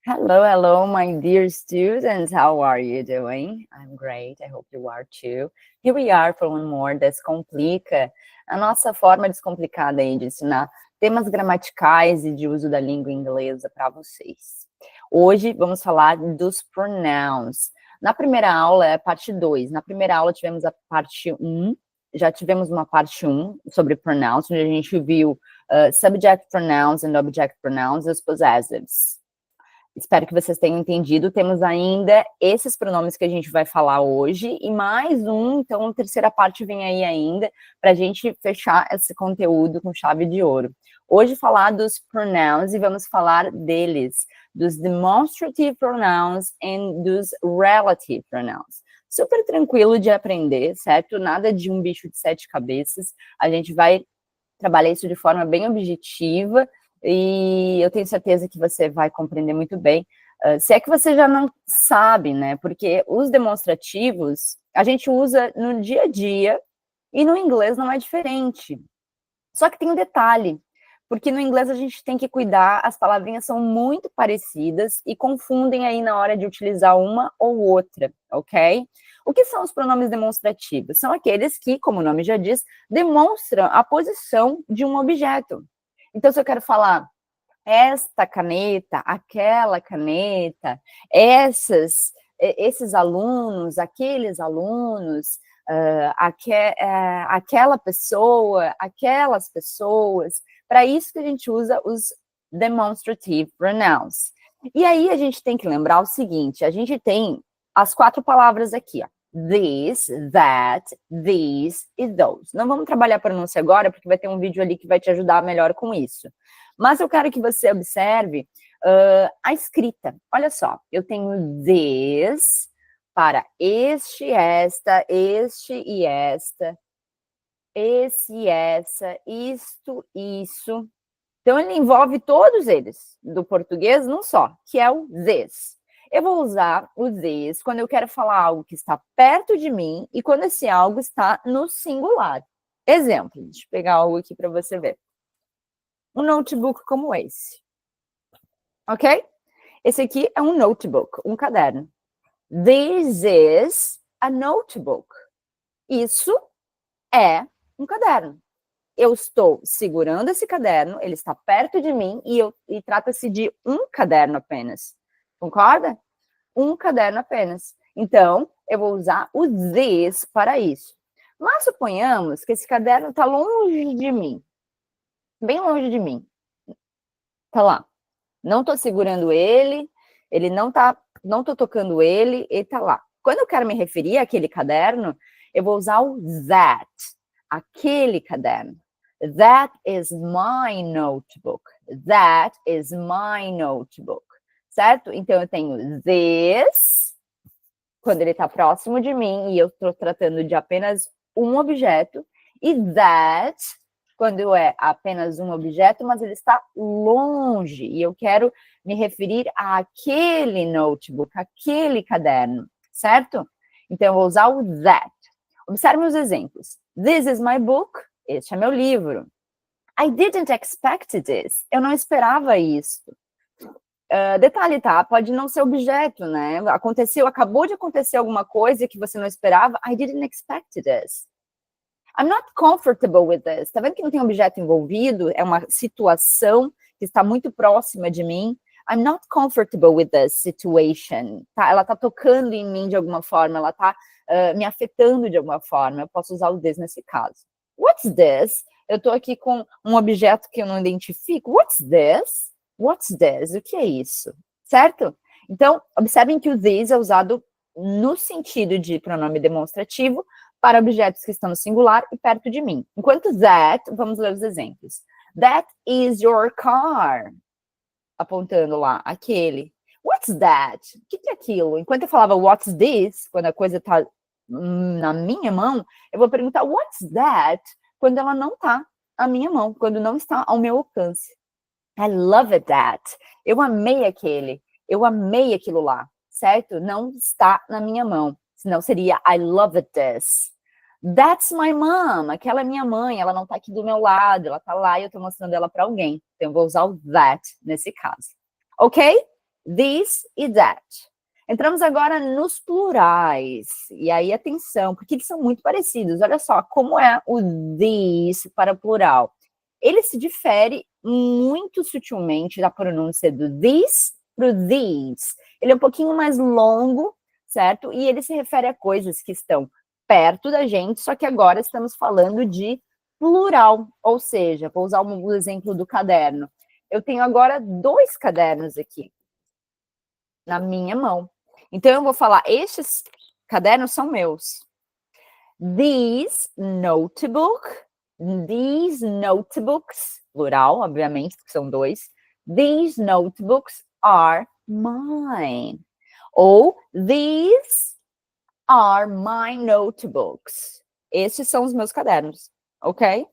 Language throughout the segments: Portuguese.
Hello, hello, my dear students. How are you doing? I'm great. I hope you are too. Here we are for one more Descomplica, a nossa forma descomplicada aí de ensinar temas gramaticais e de uso da língua inglesa para vocês. Hoje vamos falar dos pronouns. Na primeira aula é a parte 2. Na primeira aula tivemos a parte 1. Já tivemos uma parte 1 sobre pronouns, onde a gente viu subject pronouns and object pronouns e os possessives. Espero que vocês tenham entendido. Temos ainda esses pronomes que a gente vai falar hoje e mais um, então a terceira parte vem aí ainda para a gente fechar esse conteúdo com chave de ouro. Hoje falar dos pronouns e vamos falar deles, dos demonstrative pronouns e dos relative pronouns. Super tranquilo de aprender, certo? Nada de um bicho de 7 cabeças. A gente vai trabalhar isso de forma bem objetiva, e eu tenho certeza que você vai compreender muito bem, se é que você já não sabe, né, porque os demonstrativos a gente usa no dia a dia, e no inglês não é diferente, só que tem um detalhe, porque no inglês a gente tem que cuidar, as palavrinhas são muito parecidas, e confundem aí na hora de utilizar uma ou outra, ok? O que são os pronomes demonstrativos? São aqueles que, como o nome já diz, demonstram a posição de um objeto. Então, se eu quero falar esta caneta, aquela caneta, esses alunos, aqueles alunos, aquela pessoa, aquelas pessoas, para isso que a gente usa os demonstrative pronouns. E aí a gente tem que lembrar o seguinte, a gente tem as 4 palavras aqui, ó. This, that, these e those. Não vamos trabalhar a pronúncia agora, porque vai ter um vídeo ali que vai te ajudar melhor com isso. Mas eu quero que você observe a escrita. Olha só, eu tenho this para este, esta, este e esta, esse e essa, isto, isso. Então, ele envolve todos eles, do português, não só, que é o this. Eu vou usar o this quando eu quero falar algo que está perto de mim e quando esse algo está no singular. Exemplo, deixa eu pegar algo aqui para você ver. Um notebook como esse. Ok? Esse aqui é um notebook, um caderno. This is a notebook. Isso é um caderno. Eu estou segurando esse caderno, ele está perto de mim e trata-se de um caderno apenas. Concorda? Um caderno apenas. Então, eu vou usar o this para isso. Mas suponhamos que esse caderno está longe de mim. Bem longe de mim. Tá lá. Não estou segurando ele não estou tocando ele tá lá. Quando eu quero me referir àquele caderno, eu vou usar o that. Aquele caderno. That is my notebook. That is my notebook. Certo? Então, eu tenho this, quando ele está próximo de mim, e eu estou tratando de apenas um objeto, e that, quando é apenas um objeto, mas ele está longe, e eu quero me referir àquele notebook, àquele caderno, certo? Então, eu vou usar o that. Observe os exemplos. This is my book. Este é meu livro. I didn't expect this. Eu não esperava isso. Detalhe, tá? Pode não ser objeto, né? Acabou de acontecer alguma coisa que você não esperava. I didn't expect this. I'm not comfortable with this. Tá vendo que não tem objeto envolvido? É uma situação que está muito próxima de mim. I'm not comfortable with this situation. Tá? Ela tá tocando em mim de alguma forma, ela tá me afetando de alguma forma. Eu posso usar o this nesse caso. What's this? Eu tô aqui com um objeto que eu não identifico. What's this? What's this? O que é isso? Certo? Então, observem que o this é usado no sentido de pronome demonstrativo para objetos que estão no singular e perto de mim. Enquanto that, vamos ler os exemplos. That is your car. Apontando lá, aquele. What's that? O que é aquilo? Enquanto eu falava what's this, quando a coisa está na minha mão, eu vou perguntar what's that? Quando ela não está na minha mão, quando não está ao meu alcance. I love that. Eu amei aquele. Eu amei aquilo lá, certo? Não está na minha mão. Senão seria I love this. That's my mom. Aquela é minha mãe. Ela não está aqui do meu lado. Ela está lá e eu estou mostrando ela para alguém. Então, eu vou usar o that nesse caso. Ok? this e that. Entramos agora nos plurais. E aí, atenção, porque eles são muito parecidos. Olha só, como é o this para plural? Ele se difere muito sutilmente da pronúncia do this para o these. Ele é um pouquinho mais longo, certo? E ele se refere a coisas que estão perto da gente, só que agora estamos falando de plural. Ou seja, vou usar o exemplo do caderno. Eu tenho agora 2 cadernos aqui na minha mão. Então, eu vou falar, estes cadernos são meus. These notebooks, plural, obviamente, porque são 2. These notebooks are mine. Ou, these are my notebooks. Estes são os meus cadernos, ok?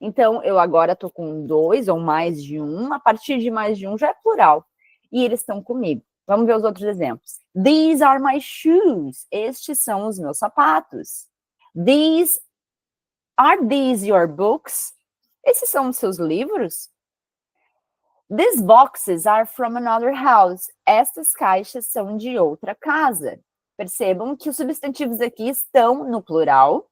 Então, eu agora estou com 2 ou mais de um. A partir de mais de um já é plural. E eles estão comigo. Vamos ver os outros exemplos. These are my shoes. Estes são os meus sapatos. Are these your books? Esses são os seus livros? These boxes are from another house. Estas caixas são de outra casa. Percebam que os substantivos aqui estão no plural.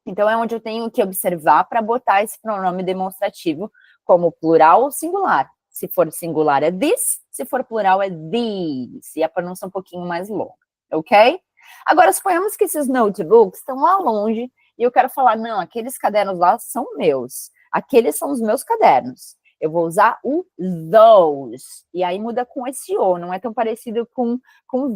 Então, é onde eu tenho que observar para botar esse pronome demonstrativo como plural ou singular. Se for singular é this, se for plural é these. E a pronúncia é um pouquinho mais longa, ok? Agora, suponhamos que esses notebooks estão lá longe e eu quero falar, não, aqueles cadernos lá são meus. Aqueles são os meus cadernos. Eu vou usar o those. E aí muda com esse O, não é tão parecido com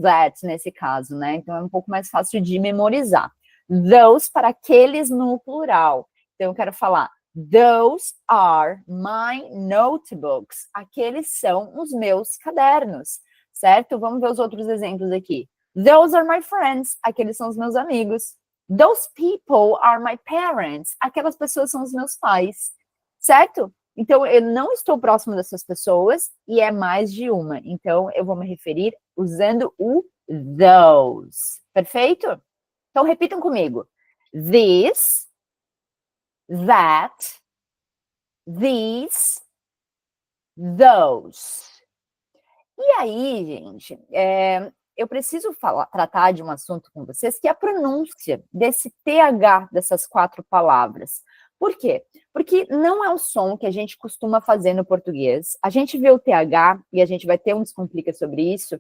that nesse caso, né? Então, é um pouco mais fácil de memorizar. Those para aqueles no plural. Então, eu quero falar, those are my notebooks. Aqueles são os meus cadernos, certo? Vamos ver os outros exemplos aqui. Those are my friends. Aqueles são os meus amigos. Those people are my parents. Aquelas pessoas são os meus pais, certo? Então, eu não estou próximo dessas pessoas e é mais de uma. Então, eu vou me referir usando o those. Perfeito? Então, repitam comigo. This, that, these, those. E aí, gente, eu preciso tratar de um assunto com vocês, que é a pronúncia desse TH, dessas 4 palavras. Por quê? Porque não é o som que a gente costuma fazer no português. A gente vê o TH, e a gente vai ter um Descomplica sobre isso,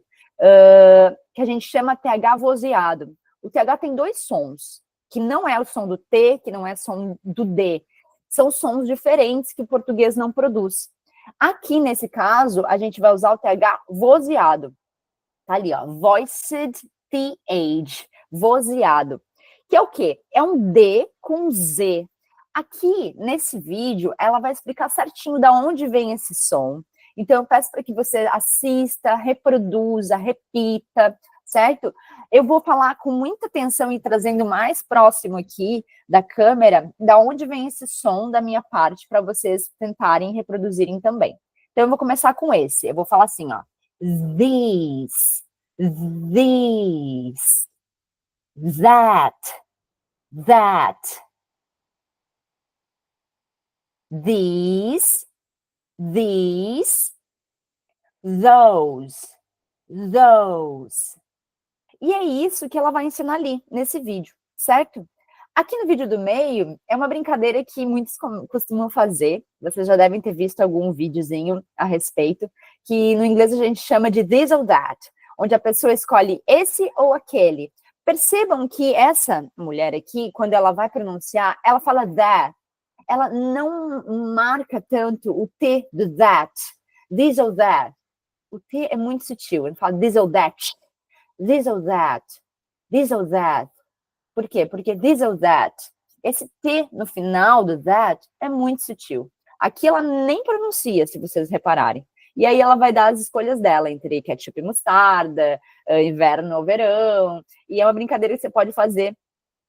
que a gente chama TH vozeado. O TH tem 2 sons, que não é o som do T, que não é o som do D. São sons diferentes que o português não produz. Aqui, nesse caso, a gente vai usar o TH vozeado. Tá ali, ó, voiced TH, vozeado. Que é o quê? É um D com Z. Aqui, nesse vídeo, ela vai explicar certinho de onde vem esse som. Então, eu peço para que você assista, reproduza, repita, certo? Eu vou falar com muita atenção e trazendo mais próximo aqui da câmera, da onde vem esse som da minha parte, para vocês tentarem reproduzirem também. Então, eu vou começar com esse. Eu vou falar assim, ó. These, that, these, those. E é isso que ela vai ensinar ali, nesse vídeo, certo? Aqui no vídeo do meio, é uma brincadeira que muitos costumam fazer, vocês já devem ter visto algum videozinho a respeito, que no inglês a gente chama de this or that, onde a pessoa escolhe esse ou aquele. Percebam que essa mulher aqui, quando ela vai pronunciar, ela fala that, ela não marca tanto o T do that, this or that. O T é muito sutil, ele fala this or that, this or that, this or that. Por quê? Porque this or that, esse T no final do that é muito sutil. Aqui ela nem pronuncia, se vocês repararem. E aí ela vai dar as escolhas dela entre ketchup e mostarda, inverno ou verão. E é uma brincadeira que você pode fazer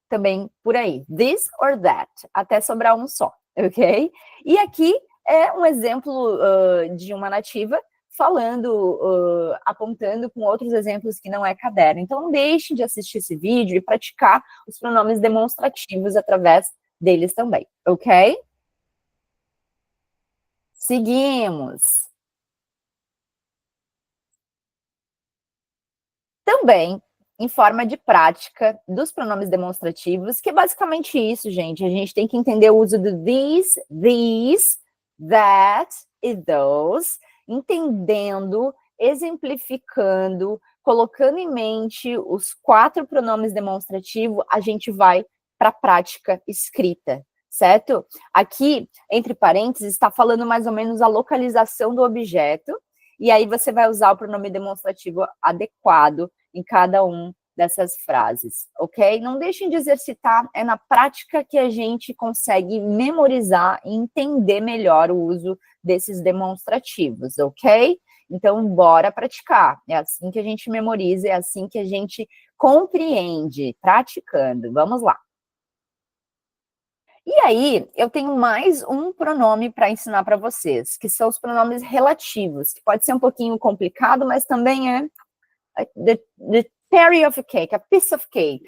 também por aí. This or that, até sobrar um só, ok? E aqui é um exemplo de uma nativa falando, apontando com outros exemplos que não é caderno. Então, não deixem de assistir esse vídeo e praticar os pronomes demonstrativos através deles também, ok? Seguimos. Também, em forma de prática dos pronomes demonstrativos, que é basicamente isso, gente. A gente tem que entender o uso do these, that e those, entendendo, exemplificando, colocando em mente os 4 pronomes demonstrativos, a gente vai para a prática escrita, certo? Aqui, entre parênteses, está falando mais ou menos a localização do objeto, e aí você vai usar o pronome demonstrativo adequado em cada um dessas frases, ok? Não deixem de exercitar, é na prática que a gente consegue memorizar e entender melhor o uso desses demonstrativos, ok? Então, bora praticar. É assim que a gente memoriza, é assim que a gente compreende, praticando. Vamos lá. E aí, eu tenho mais um pronome para ensinar para vocês, que são os pronomes relativos, que pode ser um pouquinho complicado, mas também é the cherry of a cake, a piece of cake.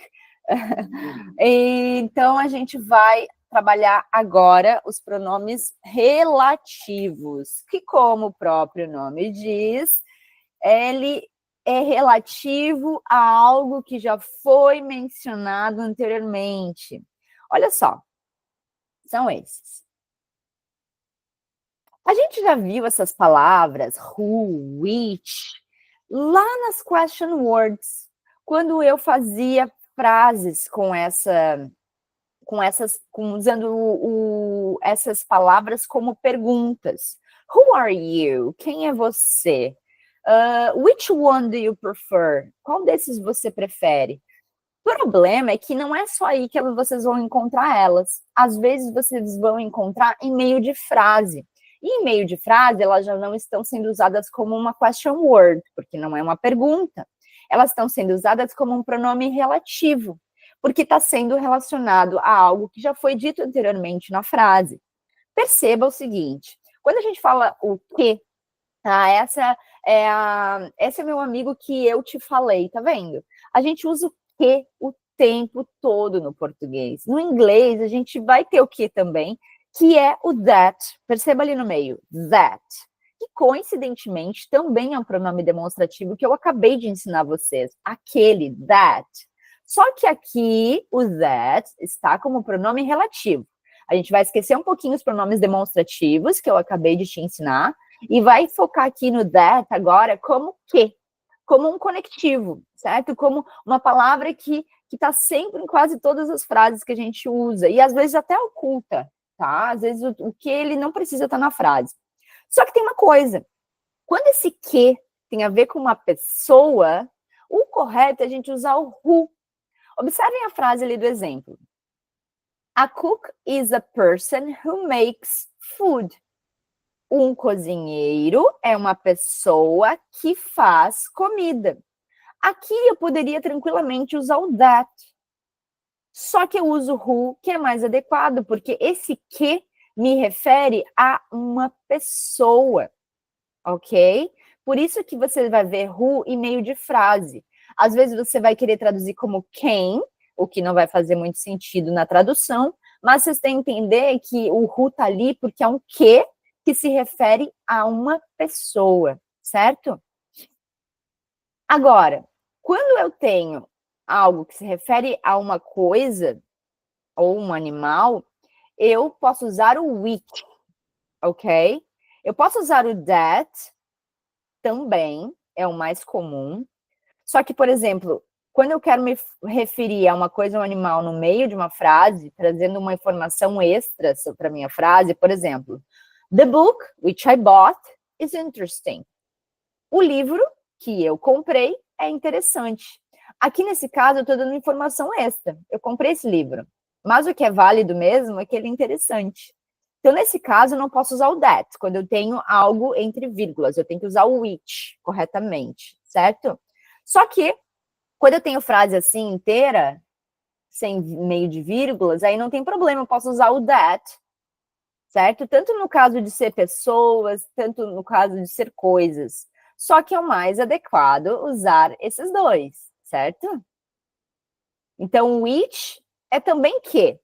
Então, a gente vai trabalhar agora os pronomes relativos, que, como o próprio nome diz, ele é relativo a algo que já foi mencionado anteriormente. Olha só, são esses. A gente já viu essas palavras, who, which, lá nas question words, quando eu fazia frases usando essas palavras como perguntas. Who are you? Quem é você? Which one do you prefer? Qual desses você prefere? O problema é que não é só aí que vocês vão encontrar elas. Às vezes vocês vão encontrar em meio de frase. E em meio de frase, elas já não estão sendo usadas como uma question word, porque não é uma pergunta. Elas estão sendo usadas como um pronome relativo, porque está sendo relacionado a algo que já foi dito anteriormente na frase. Perceba o seguinte, quando a gente fala o que, esse é meu amigo que eu te falei, tá vendo? A gente usa o que o tempo todo no português. No inglês, a gente vai ter o que também, que é o that. Perceba ali no meio, that. Que, coincidentemente, também é um pronome demonstrativo que eu acabei de ensinar vocês. Aquele, that. Só que aqui, o that está como pronome relativo. A gente vai esquecer um pouquinho os pronomes demonstrativos, que eu acabei de te ensinar, e vai focar aqui no that agora como que, como um conectivo, certo? Como uma palavra que está sempre em quase todas as frases que a gente usa, e às vezes até oculta, tá? Às vezes o que ele não precisa estar na frase. Só que tem uma coisa, quando esse que tem a ver com uma pessoa, o correto é a gente usar o who. Observem a frase ali do exemplo. A cook is a person who makes food. Um cozinheiro é uma pessoa que faz comida. Aqui eu poderia tranquilamente usar o that. Só que eu uso who, que é mais adequado, porque esse que me refere a uma pessoa, ok? Por isso que você vai ver who em meio de frase. Às vezes você vai querer traduzir como quem, o que não vai fazer muito sentido na tradução, mas vocês têm que entender que o who tá ali porque é um que se refere a uma pessoa, certo? Agora, quando eu tenho algo que se refere a uma coisa ou um animal, eu posso usar o which, ok? Eu posso usar o that também, é o mais comum. Só que, por exemplo, quando eu quero me referir a uma coisa ou um animal no meio de uma frase, trazendo uma informação extra para a minha frase, por exemplo, the book which I bought is interesting. O livro que eu comprei é interessante. Aqui, nesse caso, eu estou dando informação extra. Eu comprei esse livro. Mas o que é válido mesmo é que ele é interessante. Então, nesse caso, eu não posso usar o that, quando eu tenho algo entre vírgulas. Eu tenho que usar o which corretamente, certo? Só que, quando eu tenho frase assim inteira, sem meio de vírgulas, aí não tem problema, eu posso usar o that, certo? Tanto no caso de ser pessoas, tanto no caso de ser coisas. Só que é o mais adequado usar esses dois, certo? Então, which é também que,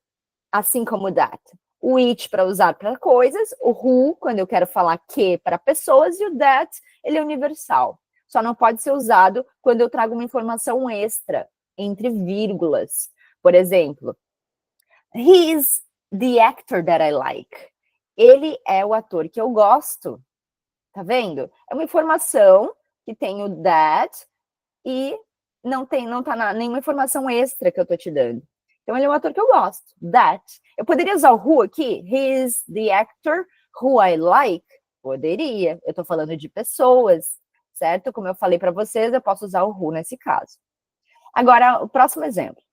assim como that. O which para usar para coisas, o who, quando eu quero falar que para pessoas, e o that, ele é universal. só não pode ser usado quando eu trago uma informação extra, entre vírgulas. Por exemplo, he's the actor that I like. Ele é o ator que eu gosto. Tá vendo? É uma informação que tem o that e não tá nenhuma informação extra que eu tô te dando. Então, ele é um ator que eu gosto. That. Eu poderia usar o who aqui? He's the actor who I like? Poderia. Eu tô falando de pessoas, certo? Como eu falei para vocês, eu posso usar o who nesse caso. Agora, o próximo exemplo.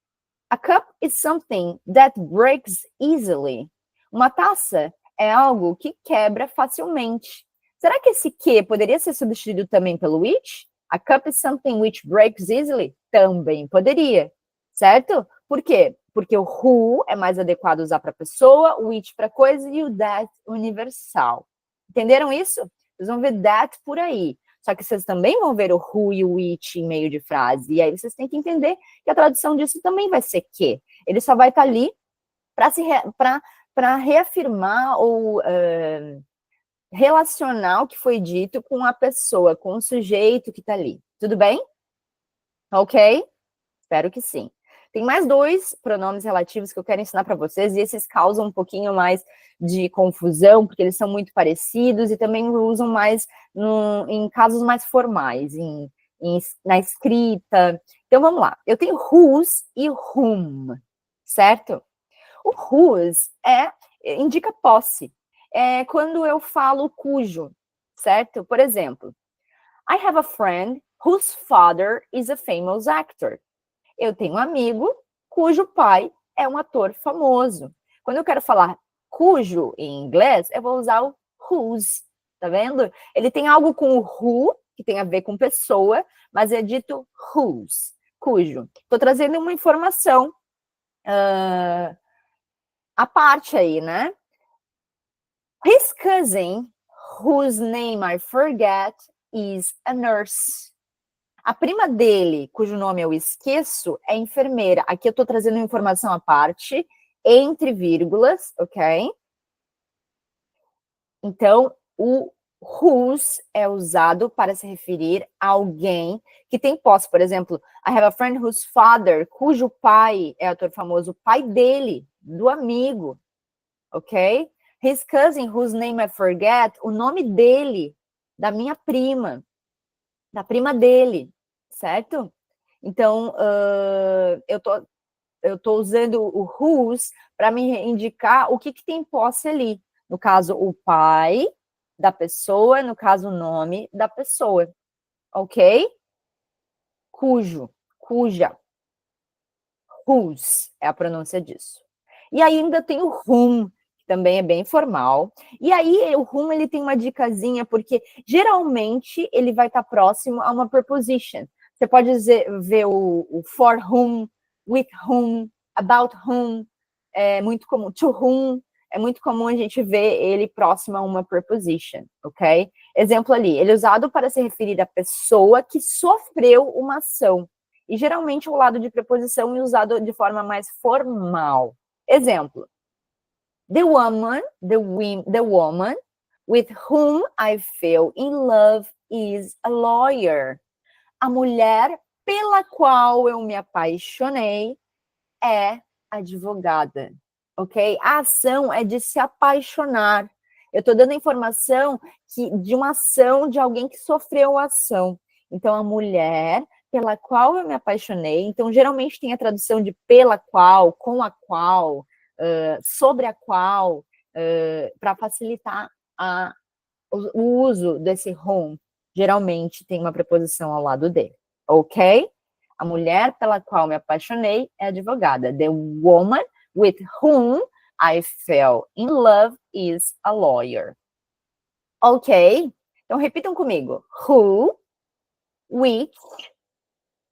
A cup is something that breaks easily. Uma taça é algo que quebra facilmente. Será que esse que poderia ser substituído também pelo which? A cup is something which breaks easily? Também poderia, certo? Por quê? Porque o who é mais adequado usar para pessoa, o which para coisa e o that universal. Entenderam isso? Vocês vão ver that por aí. Só que vocês também vão ver o who e o which em meio de frase. E aí vocês têm que entender que a tradução disso também vai ser que. Ele só vai estar ali para reafirmar ou relacionar o que foi dito com a pessoa, com o sujeito que está ali. Tudo bem? Ok? Espero que sim. Tem mais 2 pronomes relativos que eu quero ensinar para vocês, e esses causam um pouquinho mais de confusão, porque eles são muito parecidos e também usam mais em casos mais formais, na escrita. Então, vamos lá. Eu tenho whose e whom, certo? O whose indica posse. É quando eu falo cujo, certo? Por exemplo, I have a friend whose father is a famous actor. Eu tenho um amigo cujo pai é um ator famoso. Quando eu quero falar cujo em inglês, eu vou usar o whose, tá vendo? Ele tem algo com o who, que tem a ver com pessoa, mas é dito whose, cujo. Estou trazendo uma informação à parte aí, né? His cousin, whose name I forget, is a nurse. A prima dele, cujo nome eu esqueço, é enfermeira. Aqui eu estou trazendo informação à parte, entre vírgulas, ok? Então, o whose é usado para se referir a alguém que tem posse. Por exemplo, I have a friend whose father, cujo pai é ator famoso, o pai dele, do amigo, ok? His cousin, whose name I forget, o nome dele, da minha prima, da prima dele, certo? Então, eu tô usando o whose para me indicar o que tem posse ali. No caso, o pai da pessoa, no caso, o nome da pessoa, ok? Cujo, cuja, whose é a pronúncia disso. E ainda tem o whom, que também é bem formal. E aí, o whom, ele tem uma dicasinha, porque geralmente ele vai estar próximo a uma preposition. Você pode ver o for whom, with whom, about whom, é muito comum, to whom, é muito comum a gente ver ele próximo a uma preposition, ok? Exemplo ali, ele é usado para se referir à pessoa que sofreu uma ação. E geralmente o lado de preposição é usado de forma mais formal. Exemplo, the woman with whom I fell in love is a lawyer. A mulher pela qual eu me apaixonei é advogada, ok? A ação é de se apaixonar. Eu estou dando informação de uma ação de alguém que sofreu a ação. Então, a mulher pela qual eu me apaixonei, então, geralmente tem a tradução de pela qual, com a qual, sobre a qual, para facilitar o uso desse whom. Geralmente tem uma preposição ao lado dele, ok? A mulher pela qual me apaixonei é advogada. The woman with whom I fell in love is a lawyer. Ok? Então, repitam comigo. Who, which,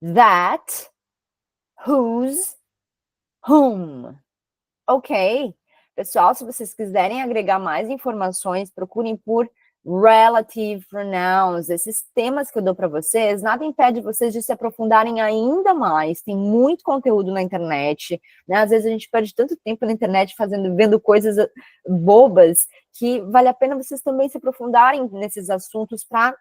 that, whose, whom. Ok? Pessoal, se vocês quiserem agregar mais informações, procurem por relative pronouns, esses temas que eu dou para vocês, nada impede vocês de se aprofundarem ainda mais. Tem muito conteúdo na internet, né? Às vezes a gente perde tanto tempo na internet vendo coisas bobas que vale a pena vocês também se aprofundarem nesses assuntos para,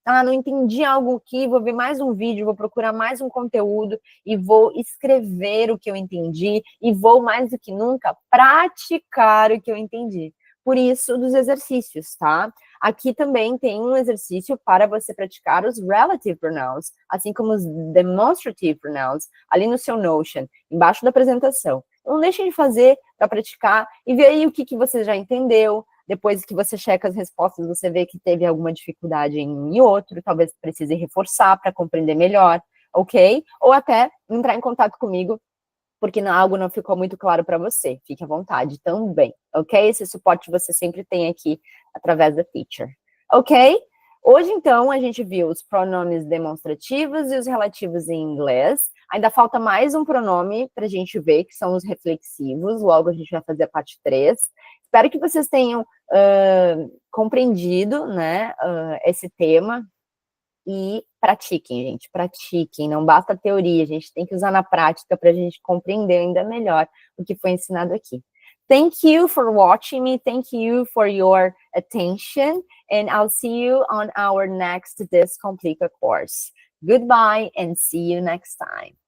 não entendi algo aqui, vou ver mais um vídeo, vou procurar mais um conteúdo e vou escrever o que eu entendi e vou, mais do que nunca, praticar o que eu entendi. Por isso, dos exercícios, tá? Aqui também tem um exercício para você praticar os relative pronouns, assim como os demonstrative pronouns, ali no seu Notion, embaixo da apresentação. Não deixem de fazer para praticar e ver aí o que você já entendeu. Depois que você checa as respostas, você vê que teve alguma dificuldade em um e outro, talvez precise reforçar para compreender melhor, ok? Ou até entrar em contato comigo porque algo não ficou muito claro para você. Fique à vontade também, ok? Esse suporte você sempre tem aqui através da Teacher, ok? Hoje, então, a gente viu os pronomes demonstrativos e os relativos em inglês. Ainda falta mais um pronome para a gente ver, que são os reflexivos. Logo, a gente vai fazer a parte 3. Espero que vocês tenham compreendido, né, esse tema. E pratiquem, gente, pratiquem, não basta a teoria, a gente tem que usar na prática para a gente compreender ainda melhor o que foi ensinado aqui. Thank you for watching me, thank you for your attention, and I'll see you on our next Descomplica course. Goodbye and see you next time.